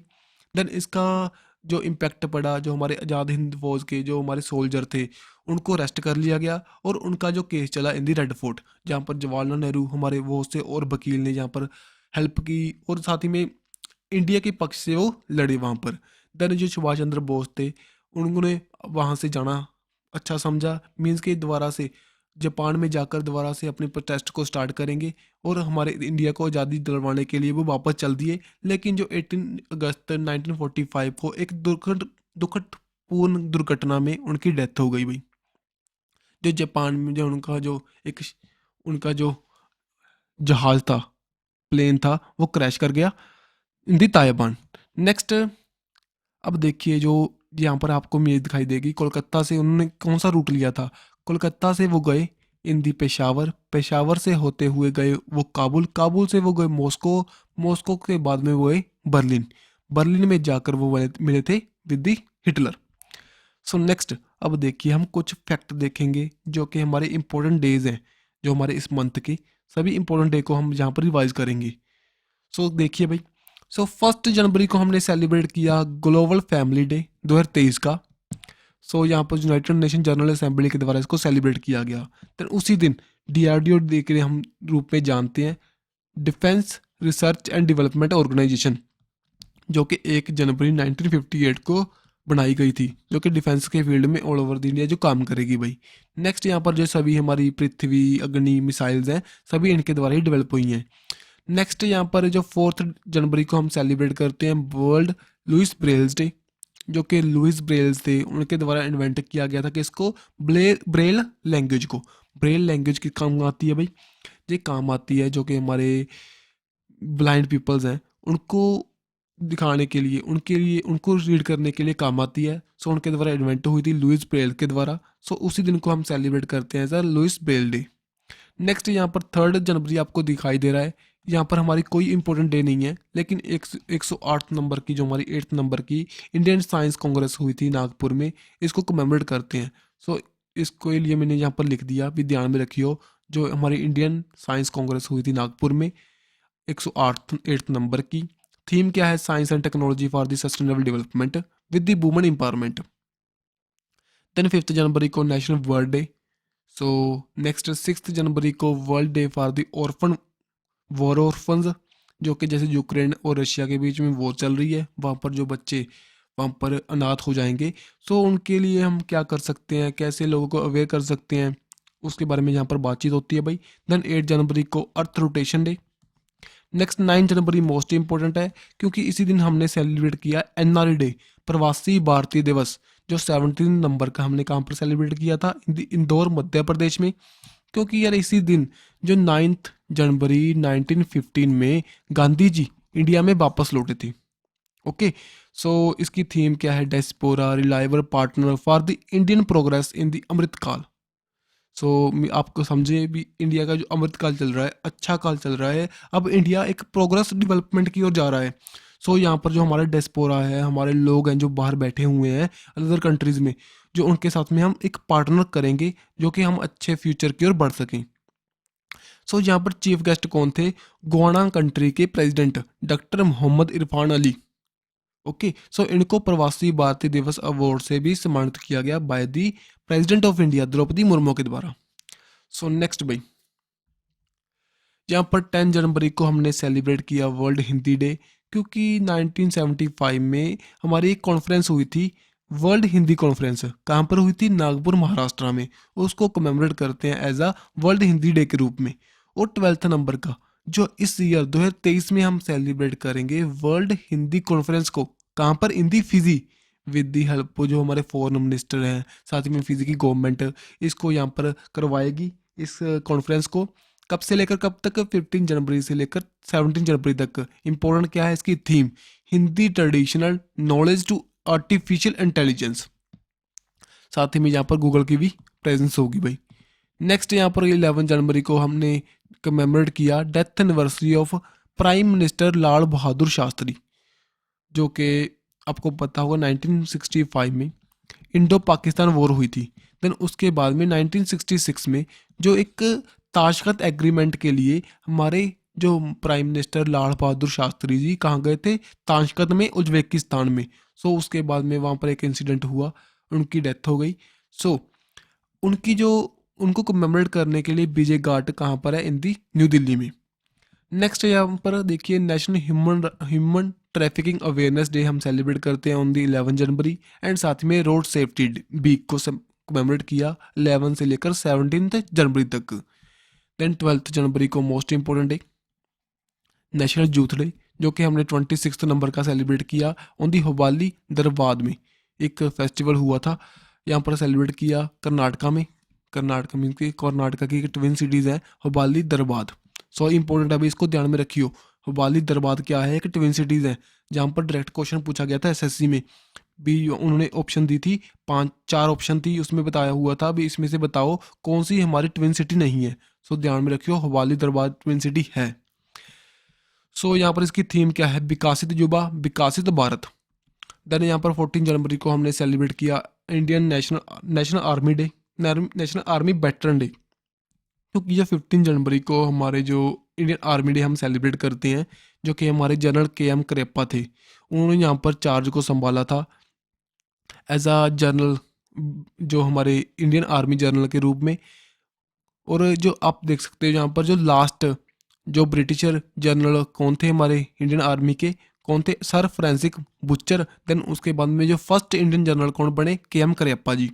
देन इसका जो इम्पैक्ट पड़ा, जो हमारे आज़ाद हिंद फौज के जो हमारे सोल्जर थे उनको अरेस्ट कर लिया गया और उनका जो केस चला इन दी रेड फोर्ट, जहाँ पर जवाहरलाल नेहरू हमारे वो से और वकील ने जहाँ पर हेल्प की और साथ ही में इंडिया के पक्ष से वो लड़े वहाँ पर। देन जो सुभाष चंद्र बोस थे उन्होंने वहाँ से जाना अच्छा समझा, मीन्स के दोबारा से जापान में जाकर दोबारा से अपने प्रोटेस्ट को स्टार्ट करेंगे और हमारे इंडिया को आज़ादी दिलवाने के लिए वो वापस चल दिए। लेकिन जो 18 अगस्त 1945 को एक दुखदपूर्ण दुर्घटना में उनकी डेथ हो गई भाई। जो जापान में जो उनका जो जहाज़ था, प्लेन था, वो क्रैश कर गया इन दी ताइवान। नेक्स्ट अब देखिए, जो यहाँ पर आपको इमेज दिखाई देगी, कोलकाता से उन्होंने कौन सा रूट लिया था, कोलकाता से वो गए इन दी पेशावर, पेशावर से होते हुए गए वो काबुल, काबुल से वो गए मॉस्को, मॉस्को के बाद में वो गए बर्लिन, बर्लिन में जाकर वो मिले थे with the Hitler. So next अब देखिए हम कुछ फैक्ट देखेंगे जो कि हमारे इंपॉर्टेंट डेज हैं, जो हमारे इस मंथ के सभी इंपॉर्टेंट डे को हम यहाँ पर रिवाइज करेंगे। सो देखिए भाई, सो 1 जनवरी को हमने सेलिब्रेट किया ग्लोबल फैमिली डे 2023 का। सो यहाँ पर यूनाइटेड नेशन जनरल असेंबली के द्वारा इसको सेलिब्रेट किया गया। तो उसी दिन DRDO डे के हम रूप में जानते हैं Defence Research and Development Organisation, जो कि 1 जनवरी 1958 को बनाई गई थी, जो कि डिफेंस के फील्ड में ऑल ओवर द इंडिया जो काम करेगी भाई। नेक्स्ट यहाँ पर जो सभी हमारी पृथ्वी अग्नि मिसाइल्स हैं सभी इनके द्वारा ही डेवलप हुई हैं। नेक्स्ट यहाँ पर जो 4 जनवरी को हम सेलिब्रेट करते हैं वर्ल्ड लुइस ब्रेल्स डे, जो कि लुइस ब्रेल्स थे उनके द्वारा इन्वेंट किया गया था कि इसको ब्रेल लैंग्वेज को, ब्रेल लैंग्वेज की काम आती है भाई, ये काम आती है जो कि हमारे ब्लाइंड पीपल्स हैं उनको दिखाने के लिए, उनको रीड करने के लिए काम आती है। सो उनके द्वारा इन्वेंट हुई थी लुइस ब्रेल के द्वारा। सो उसी दिन को हम सेलिब्रेट करते हैं as a Louis Braille day. Next यहाँ पर 3 जनवरी आपको दिखाई दे रहा है, यहाँ पर हमारी कोई इंपॉर्टेंट डे नहीं है, लेकिन 108 नंबर की जो हमारी 8 नंबर की इंडियन साइंस कांग्रेस हुई थी नागपुर में, इसको कमेमोरेट करते हैं। सो इसको लिए मैंने यहाँ पर लिख दिया, भी ध्यान में रखियो, जो हमारी इंडियन साइंस कांग्रेस हुई थी नागपुर में 108 नंबर की। थीम क्या है, science and technology for the sustainable development with the women empowerment. Then 5 जनवरी को national world day. So next 6 जनवरी को world day for the orphans, जो कि जैसे यूक्रेन और रशिया के बीच में वॉर चल रही है, वहाँ पर जो बच्चे वहाँ पर अनाथ हो जाएंगे, सो उनके लिए हम क्या कर सकते हैं, कैसे लोगों को अवेयर कर सकते हैं, उसके बारे में यहाँ पर बातचीत होती है भाई। देन 8 जनवरी को अर्थ रोटेशन डे। नेक्स्ट 9 जनवरी मोस्ट इंपॉर्टेंट है, क्योंकि इसी दिन हमने सेलिब्रेट किया NRI डे, प्रवासी भारतीय दिवस, जो 17 नंबर का हमने कहाँ पर सेलिब्रेट किया था, इंदौर मध्य प्रदेश में। क्योंकि यार इसी दिन जो 9 जनवरी 1915 में गांधी जी इंडिया में वापस लौटे थे। ओके, सो इसकी थीम क्या है, diaspora reliable partner for the Indian progress in the Amritkaal. So आपको समझे भी, इंडिया का जो अमृतकाल चल रहा है, अच्छा काल चल रहा है, अब इंडिया एक प्रोग्रेस डेवलपमेंट की ओर जा रहा है। सो यहाँ पर जो हमारा डेस्पोरा है, हमारे लोग हैं जो बाहर बैठे हुए हैं अदर कंट्रीज़ में, जो उनके साथ में हम एक पार्टनर करेंगे जो कि हम अच्छे फ्यूचर की ओर बढ़ सकें। सो यहाँ पर चीफ गेस्ट कौन थे? गोवाना कंट्री के president doctor Mohamed Irfaan Ali. Okay, so इनको प्रवासी भारतीय दिवस अवार्ड से भी सम्मानित किया गया by the President of India Droupadi Murmu के द्वारा। सो नेक्स्ट भाई, यहाँ पर 10 जनवरी को हमने सेलिब्रेट किया वर्ल्ड हिंदी डे, क्योंकि 1975 में हमारी एक कॉन्फ्रेंस हुई थी, वर्ल्ड हिंदी कॉन्फ्रेंस। कहाँ पर हुई थी? नागपुर, महाराष्ट्र में। उसको कमेमोरेट करते हैं as a world Hindi day के रूप में। और 12 नंबर का जो इस ईयर 2023 में हम सेलिब्रेट करेंगे वर्ल्ड हिंदी कॉन्फ्रेंस को, कहाँ पर? इन दी फिजी, विद दी हेल्प जो हमारे फॉरेन मिनिस्टर हैं, साथ ही में फिजी की गवर्नमेंट इसको यहाँ पर करवाएगी इस कॉन्फ्रेंस को। कब से लेकर कब तक? 15 जनवरी से लेकर 17 जनवरी तक। इंपॉर्टेंट क्या है इसकी theme? Hindi traditional knowledge to artificial intelligence. साथ ही में यहाँ पर गूगल की भी प्रेजेंस होगी भाई। नेक्स्ट यहाँ पर 11 जनवरी को हमने कमेमोरेट किया death anniversary of prime minister Lal Bahadur Shastri, जो कि आपको पता होगा 1965 में इंडो पाकिस्तान वॉर हुई थी। देन उसके बाद में 1966 में जो एक ताशकंद एग्रीमेंट के लिए हमारे जो प्राइम मिनिस्टर लाल बहादुर शास्त्री जी कहाँ गए थे? ताशकंद में, उज्बेकिस्तान में। सो उसके बाद में वहाँ पर एक इंसिडेंट हुआ, उनकी डेथ हो गई। सो उनकी जो उनको कमेमोरेट करने के लिए विजय घाट कहाँ पर है? इन दी न्यू दिल्ली में। नेक्स्ट यहाँ पर देखिए national human trafficking awareness day हम सेलिब्रेट करते हैं ऑन दी 11 जनवरी। एंड साथ में रोड सेफ्टी वीक को कमेमोरेट किया 11 से लेकर 17 जनवरी तक। देन 12 जनवरी को most important day national youth day, जो कि हमने 26 नंबर का सेलिब्रेट किया ऑन दी हुबाली दरबाद में। एक फेस्टिवल हुआ था यहाँ पर सेलिब्रेट किया कर्नाटका में। कर्नाटका की ट्विन सिटीज़ हैं हुबाली दरबाद। सो इंपॉर्टेंट है भाई, इसको ध्यान में रखियो। हुबाली दरबाद क्या है? एक ट्विन सिटीज़ है जहाँ पर डायरेक्ट क्वेश्चन पूछा गया था एसएससी में भी। उन्होंने ऑप्शन दी थी, 4 ऑप्शन थी, उसमें बताया हुआ था भी इसमें से बताओ कौन सी हमारी ट्विन सिटी नहीं है। सो ध्यान में रखियो हुबाली दरबाद ट्विन सिटी है। सो यहाँ पर इसकी थीम क्या है? विकासित युवा विकासित भारत। देन यहाँ पर 14 जनवरी को हमने सेलिब्रेट किया Indian national army day, national army veteran day, क्योंकि ये 15 जनवरी को हमारे जो इंडियन आर्मी डे हम सेलिब्रेट करते हैं, जो कि हमारे जनरल KM करेप्पा थे। उन्होंने यहाँ पर चार्ज को संभाला था एज अ जनरल, जो हमारे इंडियन आर्मी जनरल के रूप में। और जो आप देख सकते हो यहाँ पर जो लास्ट जो ब्रिटिशर जनरल कौन थे हमारे इंडियन आर्मी के? कौन थे? Sir Francis butcher. देन उसके बाद में जो फर्स्ट इंडियन जनरल कौन बने? KM करेप्पा जी।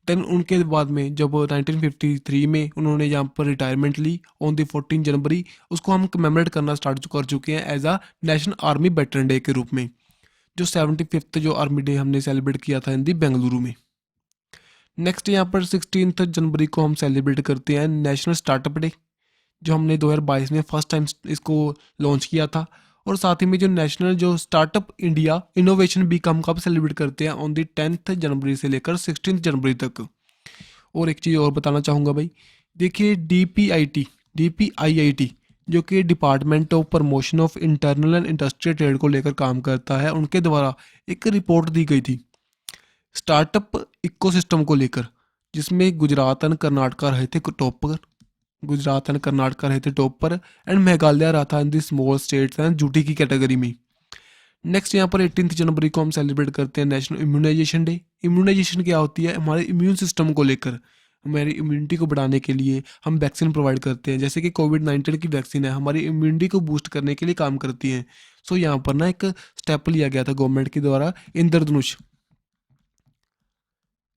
देन उनके बाद में जब 1953 में उन्होंने यहाँ पर रिटायरमेंट ली ऑन दी 14 जनवरी, उसको हम कमेमोरेट करना स्टार्ट कर चुके हैं as a national army veteran day के रूप में। जो 75th जो आर्मी डे हमने सेलिब्रेट किया था इन दी बेंगलुरु में। नेक्स्ट यहाँ पर 16 जनवरी को हम सेलिब्रेट करते हैं नेशनल स्टार्टअप डे, जो हमने 2022 में फर्स्ट टाइम इसको लॉन्च किया था। और साथ ही में जो नेशनल जो स्टार्टअप इंडिया इनोवेशन वीक हम कब सेलिब्रेट करते हैं? ऑन दी 10 जनवरी से लेकर 16 जनवरी तक। और एक चीज़ और बताना चाहूँगा भाई, देखिए DPIIT जो कि department of promotion of internal and industrial trade को लेकर काम करता है, उनके द्वारा एक रिपोर्ट दी गई थी स्टार्टअप इकोसिस्टम को लेकर, जिसमें गुजरात एंड कर्नाटका रहे थे टॉप पर एंड मेघालय रहा था in the small states and UT की कैटेगरी में। नेक्स्ट यहाँ पर 18 जनवरी को हम सेलिब्रेट करते हैं नेशनल इम्यूनाइजेशन डे। इम्यूनाइजेशन क्या होती है? हमारे इम्यून सिस्टम को लेकर, हमारी इम्यूनिटी को बढ़ाने के लिए हम वैक्सीन प्रोवाइड करते हैं। जैसे कि कोविड-19 की वैक्सीन है, हमारी इम्यूनिटी को बूस्ट करने के लिए काम करती है। सो यहाँ पर ना एक स्टेप लिया गया था गवर्नमेंट के द्वारा, इंद्रधनुष।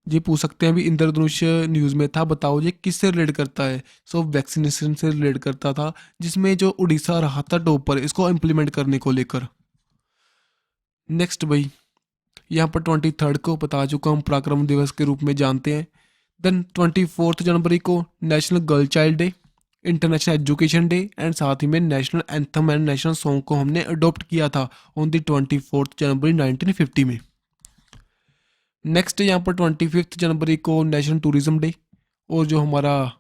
ये पूछ सकते हैं भी इंद्रधनुष न्यूज़ में था, बताओ ये किससे रिलेट करता है? सो वैक्सीनेशन से रिलेट करता था, जिसमें जो उड़ीसा रहा था टॉप पर इसको इम्प्लीमेंट करने को लेकर। नेक्स्ट भाई, यहाँ पर 23 को बता चुका हूँ पराक्रम दिवस के रूप में जानते हैं। देन 24 जनवरी को national girl child day, international education day and साथ ही में national anthem and national song को हमने अडॉप्ट किया था ऑन दी 24 जनवरी 1950 में। नेक्स्ट यहाँ पर 25 जनवरी को नेशनल टूरिज्म डे, और जो हमारा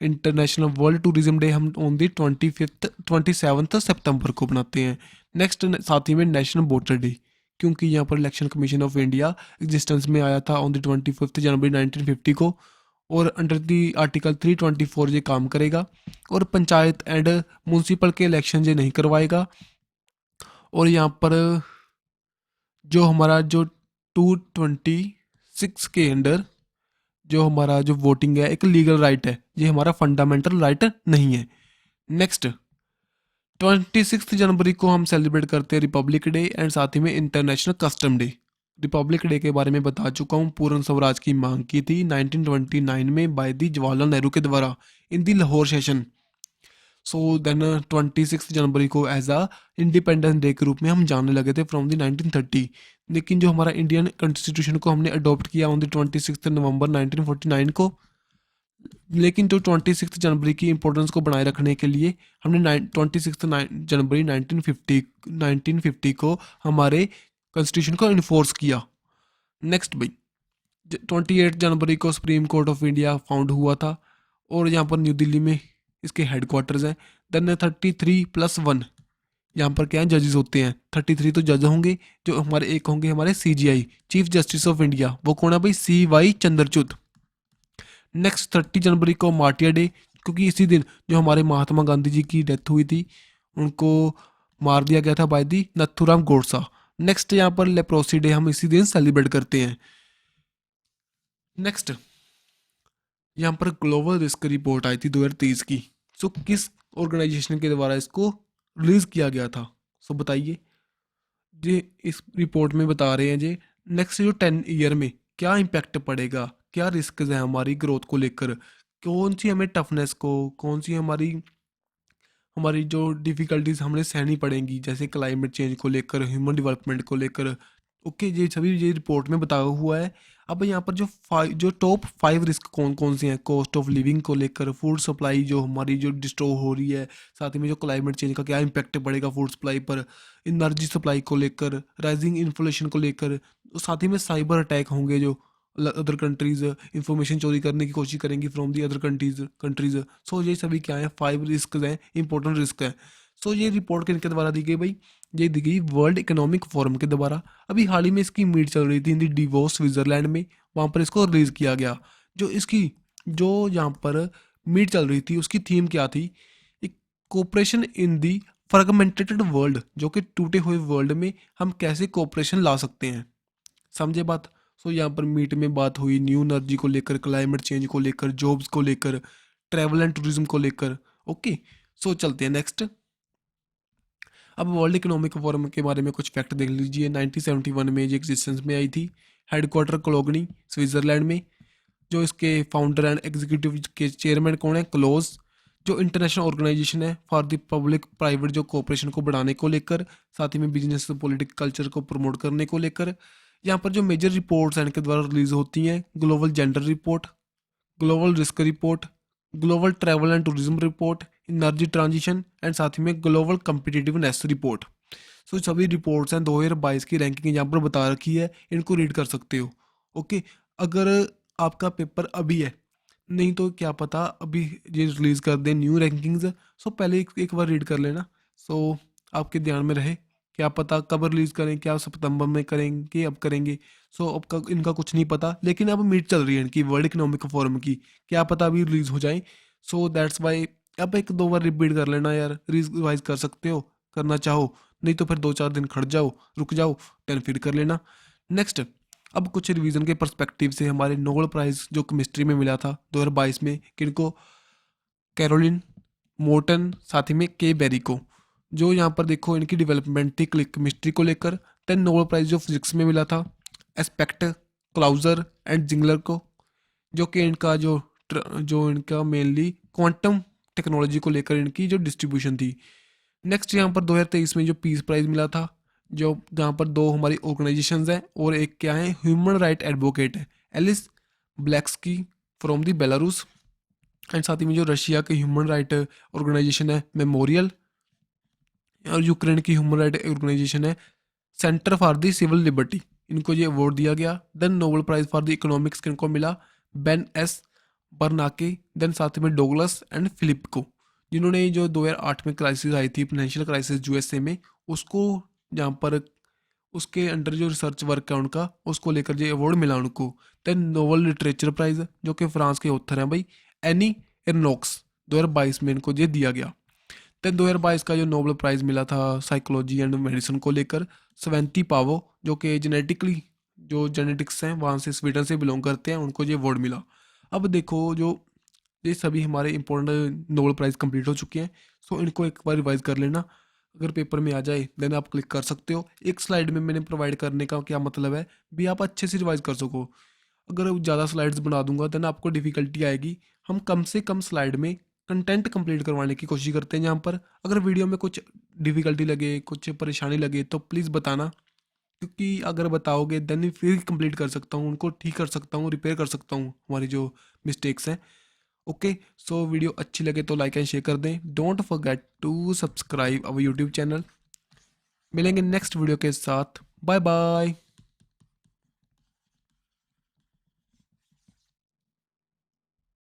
इंटरनेशनल वर्ल्ड टूरिज्म डे हम ऑन दी 27 सितंबर को बनाते हैं। नेक्स्ट साथ ही में नेशनल वोटर डे, क्योंकि यहाँ पर election commission of India existence में आया था ऑन द 25 जनवरी 1950 को, और अंडर दी आर्टिकल 324 ये काम करेगा, और पंचायत एंड म्यूनसिपल के इलेक्शन ये नहीं करवाएगा। और यहाँ पर जो हमारा जो 226 के अंडर जो हमारा जो वोटिंग है एक लीगल राइट है, ये हमारा फंडामेंटल राइट नहीं है। नेक्स्ट 26 जनवरी को हम सेलिब्रेट करते हैं रिपब्लिक डे एंड साथ ही में international custom day. Republic day के बारे में बता चुका हूँ, पूर्ण स्वराज की मांग की थी 1929 में बाय दी जवाहरलाल नेहरू के द्वारा इन दी लाहौर सेशन। सो देन 26 जनवरी को एज अ इंडिपेंडेंस डे के रूप में हम जानने लगे थे फ्रॉम दी 1930, लेकिन जो हमारा इंडियन कॉन्स्टिट्यूशन को हमने अडॉप्ट किया ऑन दी 26 नवंबर 1949 को, लेकिन जो 26 जनवरी की इंपॉर्टेंस को बनाए रखने के लिए हमने 26 जनवरी 1950 को हमारे कॉन्स्टिट्यूशन को इन्फोर्स किया। नेक्स्ट भाई 28 जनवरी को supreme court of India found हुआ था, और यहाँ पर न्यू दिल्ली में इसके हेडक्वार्टर्स हैं। देन 33+1 यहाँ पर क्या है, जजेस होते हैं। 33 तो जज होंगे, जो हमारे एक होंगे हमारे CJI chief justice of India, वो कौन है भाई, CY चंद्रचूड। नेक्स्ट 30 जनवरी को मार्टियर डे, क्योंकि इसी दिन जो हमारे महात्मा गांधी जी की डेथ हुई थी, उनको मार दिया गया था बाय दी नथुराम गोडसा। नेक्स्ट यहाँ पर लेप्रोसी डे हम इसी दिन सेलिब्रेट करते हैं। नेक्स्ट यहाँ पर ग्लोबल रिस्क रिपोर्ट आई थी 2023 की। सो किस ऑर्गेनाइजेशन के द्वारा इसको रिलीज किया गया था, सो बताइए। जी इस रिपोर्ट में बता रहे हैं जी नेक्स्ट जो 10 ईयर में क्या इम्पैक्ट पड़ेगा, क्या रिस्क है हमारी ग्रोथ को लेकर, कौन सी हमें टफनेस को, कौन सी हमारी हमारी जो डिफ़िकल्टीज हमें सहनी पड़ेंगी, जैसे क्लाइमेट चेंज को लेकर, ह्यूमन डेवलपमेंट को लेकर। ओके, ये सभी ये रिपोर्ट में बताया हुआ है। अब यहाँ पर जो टॉप 5 रिस्क कौन कौन से हैं, कॉस्ट ऑफ लिविंग को लेकर, फूड सप्लाई जो हमारी जो डिस्ट्रॉय हो रही है, साथ ही में जो क्लाइमेट चेंज का क्या इम्पैक्ट पड़ेगा फूड सप्लाई पर, एनर्जी सप्लाई को लेकर, राइजिंग इन्फ्लेशन को लेकर, साथ ही में साइबर अटैक होंगे जो अदर कंट्रीज इंफॉर्मेशन चोरी करने की कोशिश करेंगी फ्रॉम दी अदर कंट्रीज। सो ये सभी क्या है, 5 रिस्क हैं, इंपॉर्टेंट रिस्क है। सो ये रिपोर्ट किनके द्वारा दी गई भाई, ये दी गई वर्ल्ड इकोनॉमिक फोरम के द्वारा। अभी हाल ही में इसकी मीट चल रही थी इन दी डिवोस स्विट्जरलैंड में, वहाँ पर इसको रिलीज किया गया। जो यहाँ पर मीट चल रही थी उसकी थीम क्या थी, एक कोऑपरेशन इन दी फ्रेगमेंटेड वर्ल्ड, जो कि टूटे हुए वर्ल्ड में हम कैसे कोऑपरेशन ला सकते हैं, समझे बात। सो यहाँ पर मीट में बात हुई न्यू एनर्जी को लेकर, क्लाइमेट चेंज को लेकर, जॉब्स को लेकर, ट्रैवल एंड टूरिज्म को लेकर। ओके, सो चलते हैं नेक्स्ट। अब वर्ल्ड इकोनॉमिक फोरम के बारे में कुछ फैक्ट देख लीजिए। 1971 में ये एग्जिस्टेंस में आई थी, हेडक्वार्टर कोलोगनी स्विट्जरलैंड में। जो इसके फाउंडर एंड एग्जीक्यूटिव के चेयरमैन कौन है, क्लोज, जो इंटरनेशनल ऑर्गेनाइजेशन है फॉर द पब्लिक प्राइवेट जो कोऑपरेशन को बढ़ाने को लेकर, साथ ही में बिजनेस पॉलिटिकल कल्चर को प्रमोट करने को लेकर। यहाँ पर जो मेजर रिपोर्ट्स हैं इनके द्वारा रिलीज होती हैं, global gender report, global risk report, global travel and tourism report, energy transition and साथ ही में ग्लोबल कम्पिटिटिवनेस रिपोर्ट। सो सभी रिपोर्ट्स हैं, 2022 की रैंकिंग यहाँ पर बता रखी है, इनको रीड कर सकते हो। ओके, अगर आपका पेपर अभी है, नहीं तो क्या पता अभी ये रिलीज़ कर दें न्यू रैंकिंग्स। सो पहले एक बार रीड कर लेना, सो आपके ध्यान में रहे। क्या पता कब रिलीज़ करें, क्या सितंबर में करेंगे, अब करेंगे। सो अब का इनका कुछ नहीं पता, लेकिन अब मीट चल रही है इनकी वर्ल्ड इकोनॉमिक फोरम की, क्या पता अभी रिलीज़ हो जाए। सो दैट्स वाई अब 1-2 बार रिपीट कर लेना यार, रिवाइज कर सकते हो करना चाहो, नहीं तो फिर 2-4 दिन खड़ जाओ, रुक जाओ, 10 फिर कर लेना। नेक्स्ट, अब कुछ रिवीजन के पर्सपेक्टिव से हमारे नोबेल प्राइज़ जो केमिस्ट्री में मिला था 2022 में, किनको, कैरोलिन मोर्टन, साथ ही में के बेरी को। जो यहाँ पर देखो इनकी डेवलपमेंट थी केमिस्ट्री को लेकर। 10 नोबेल प्राइज़ जो फिजिक्स में मिला था एस्पेक्ट, क्लाउजर एंड जिंगलर को, जो कि इनका जो इनका मेनली क्वांटम टेक्नोलॉजी को लेकर इनकी जो डिस्ट्रीब्यूशन थी। नेक्स्ट यहाँ पर 2023 में जो पीस प्राइज़ मिला था, जो जहाँ पर 2 हमारी ऑर्गेनाइजेशंस हैं और एक क्या है ह्यूमन राइट एडवोकेट है, Ales Bialiatski from the Belarus, and साथ ही में जो रशिया के ह्यूमन राइट ऑर्गेनाइजेशन है मेमोरियल, और यूक्रेन की ह्यूमन राइट ऑर्गेनाइजेशन है centre for the civil liberty, इनको ये अवार्ड दिया गया। Then Nobel prize for the economics किनको मिला, बेन एस बर्नाके, देन साथ में डोगलस एंड फिलिप को, जिन्होंने जो 2008 में क्राइसिस आई थी, फाइनेंशियल क्राइसिस यूएसए में, उसको जहाँ पर उसके अंडर जो रिसर्च वर्क है उनका, उसको लेकर जो अवार्ड मिला उनको। देन नोबल लिटरेचर प्राइज, जो कि फ्रांस के ऑथर हैं भाई, एनी एर्नोक्स, 2022 में इनको ये दिया गया। देन 2022 का जो नोबल प्राइज मिला था साइकोलॉजी एंड मेडिसिन को लेकर, स्वेंती पावो, जो कि जेनेटिकली जो जेनेटिक्स हैं वहाँ से स्वीडन से बिलोंग करते हैं, उनको ये अवार्ड मिला। अब देखो जो ये सभी हमारे इंपॉर्टेंट नोबल प्राइज कंप्लीट हो चुके हैं, सो इनको एक बार रिवाइज कर लेना। अगर पेपर में आ जाए देन आप क्लिक कर सकते हो। एक स्लाइड में मैंने प्रोवाइड करने का क्या मतलब है भी, आप अच्छे से रिवाइज कर सको। अगर ज़्यादा स्लाइड्स बना दूंगा देन आपको डिफिकल्टी आएगी। हम कम से कम स्लाइड में कंटेंट कंप्लीट करवाने की कोशिश करते हैं। यहाँ पर अगर वीडियो में कुछ डिफिकल्टी लगे, कुछ परेशानी लगे तो प्लीज़ बताना, क्योंकि अगर बताओगे देन फिर कंप्लीट कर सकता हूँ, उनको ठीक कर सकता हूँ, रिपेयर कर सकता हूँ हमारी जो मिस्टेक्स हैं। ओके, सो वीडियो अच्छी लगे तो लाइक एंड शेयर कर दें। Don't forget to subscribe our YouTube channel. मिलेंगे नेक्स्ट वीडियो के साथ। Bye bye.